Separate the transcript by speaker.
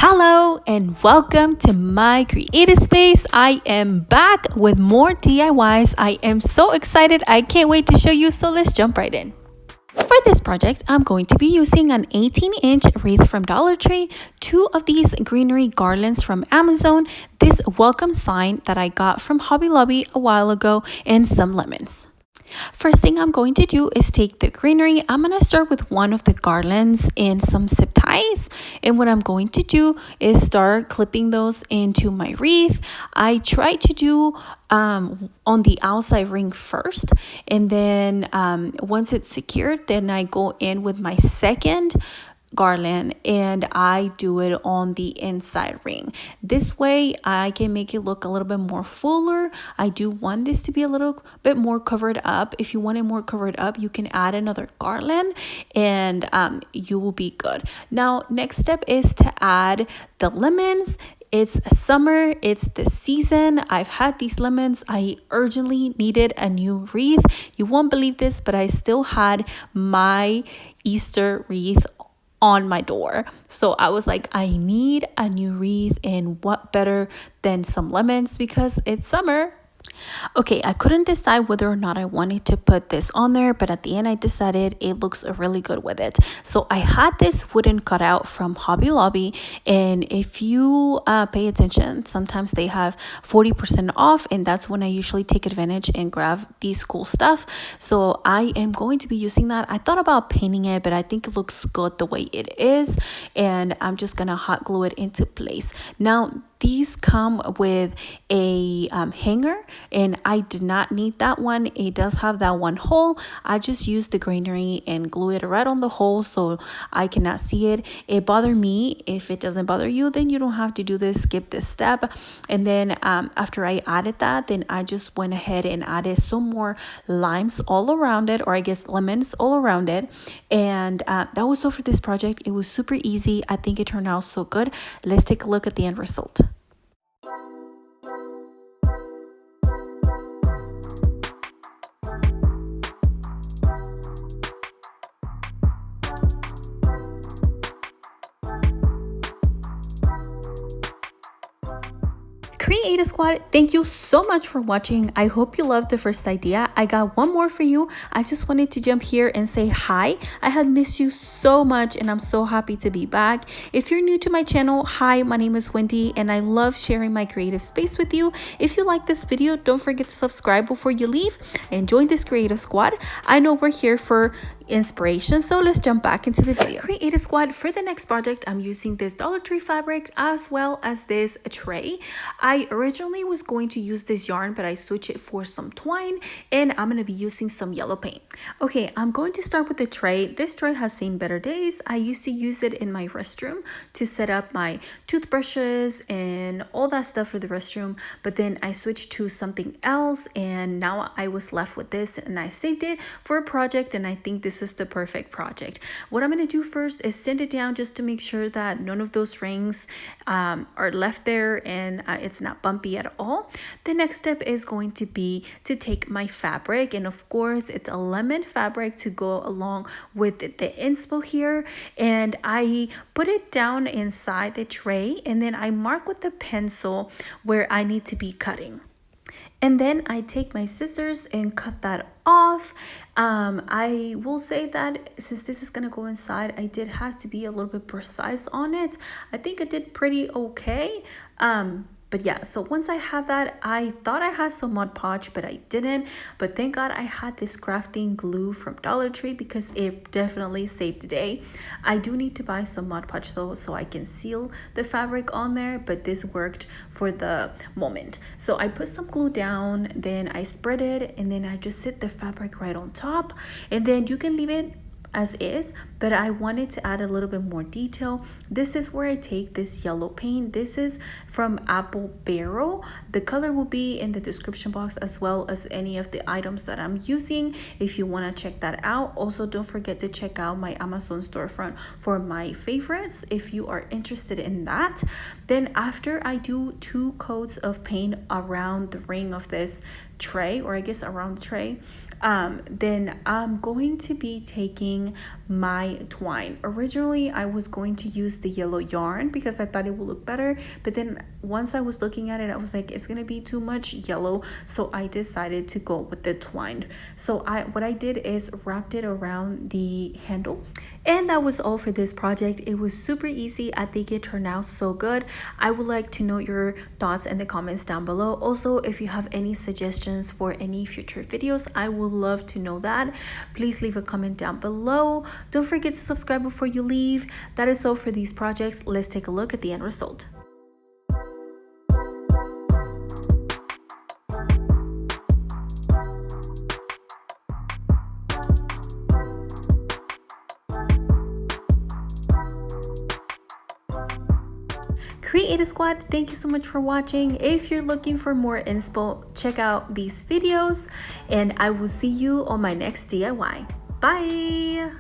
Speaker 1: Hello and welcome to my creative space. I am back with more DIYs. I am so excited. I can't wait to show you. So let's jump right in. For this project, I'm going to be using an 18-inch wreath from Dollar Tree, 2 of these greenery garlands from Amazon, this welcome sign that I got from Hobby Lobby a while ago, and some lemons. First thing I'm going to do is take the greenery. I'm going to start with one of the garlands and some zip ties. And what I'm going to do is start clipping those into my wreath. I try to do on the outside ring first. And then once it's secured, then I go in with my second garland and I do it on the inside ring. This way I can make it look a little bit more fuller. I do want this to be a little bit more covered up. If you want it more covered up, you can add another garland and you will be good. Now, next step is to add the lemons. It's summer, it's the season. I've had these lemons. I urgently needed a new wreath. You won't believe this, but I still had my Easter wreath on my door. So I was like, I need a new wreath, and what better than some lemons because it's summer. Okay, I couldn't decide whether or not I wanted to put this on there, but at the end I decided it looks really good with it. So I had this wooden cutout from Hobby Lobby, and if you pay attention, sometimes they have 40% off, and that's when I usually take advantage and grab these cool stuff. So I am going to be using that. I thought about painting it, but I think it looks good the way it is, and I'm just gonna hot glue it into place. Now, these come with a hanger, and I did not need that one. It does have that one hole. I just used the greenery and glue it right on the hole so I cannot see it. It bothered me. If it doesn't bother you, then you don't have to do this. Skip this step. And then after I added that, then I just went ahead and added some more limes all around it, or I guess lemons all around it. And that was all for this project. It was super easy. I think it turned out so good. Let's take a look at the end result. Creative Squad, thank you so much for watching. I hope you loved the first idea. I got one more for you. I just wanted to jump here and say hi. I had missed you so much and I'm so happy to be back. If you're new to my channel, hi, my name is Wendy and I love sharing my creative space with you. If you like this video, don't forget to subscribe before you leave and join this Creative Squad. I know we're here for inspiration, so let's jump back into the video. Creative Squad, for the next project, I'm using this Dollar Tree fabric as well as this tray. I originally was going to use this yarn, but I switched it for some twine, and I'm going to be using some yellow paint. Okay, I'm going to start with the tray. This tray has seen better days. I used to use it in my restroom to set up my toothbrushes and all that stuff for the restroom, but then I switched to something else, and now I was left with this, and I saved it for a project, and I think this is the perfect project. What I'm going to do first is sand it down just to make sure that none of those rings are left there and it's not bumpy at all. The next step is going to be to take my fabric, and of course it's a lemon fabric to go along with the inspo here, and I put it down inside the tray, and then I mark with the pencil where I need to be cutting. And then I take my scissors and cut that off. I will say that since this is going to go inside, I did have to be a little bit precise on it. I think I did pretty okay. But yeah, so once I had that, I thought I had some Mod Podge, but I didn't. But thank God I had this crafting glue from Dollar Tree because it definitely saved the day. I do need to buy some Mod Podge though so I can seal the fabric on there, but this worked for the moment. So I put some glue down, then I spread it, and then I just sit the fabric right on top. And then you can leave it as is, but I wanted to add a little bit more detail. This is where I take this yellow paint. This is from Apple Barrel. The color will be in the description box as well as any of the items that I'm using if you want to check that out. Also, don't forget to check out my Amazon storefront for my favorites if you are interested in that. Then after I do 2 coats of paint around the ring of this tray, or I guess around the tray, then I'm going to be taking my twine. Originally I was going to use the yellow yarn because I thought it would look better, but then once I was looking at it, I was like, it's gonna be too much yellow, so I decided to go with the twine. So what I did is wrapped it around the handles, and that was all for this project. It was super easy. I think it turned out so good. I would like to know your thoughts in the comments down below. Also, if you have any suggestions for any future videos, I would love to know that. Please leave a comment down below. Don't forget to subscribe before you leave. That is all for these projects. Let's take a look at the end result. Creative Squad, thank you so much for watching. If you're looking for more inspo, check out these videos, and I will see you on my next DIY. Bye!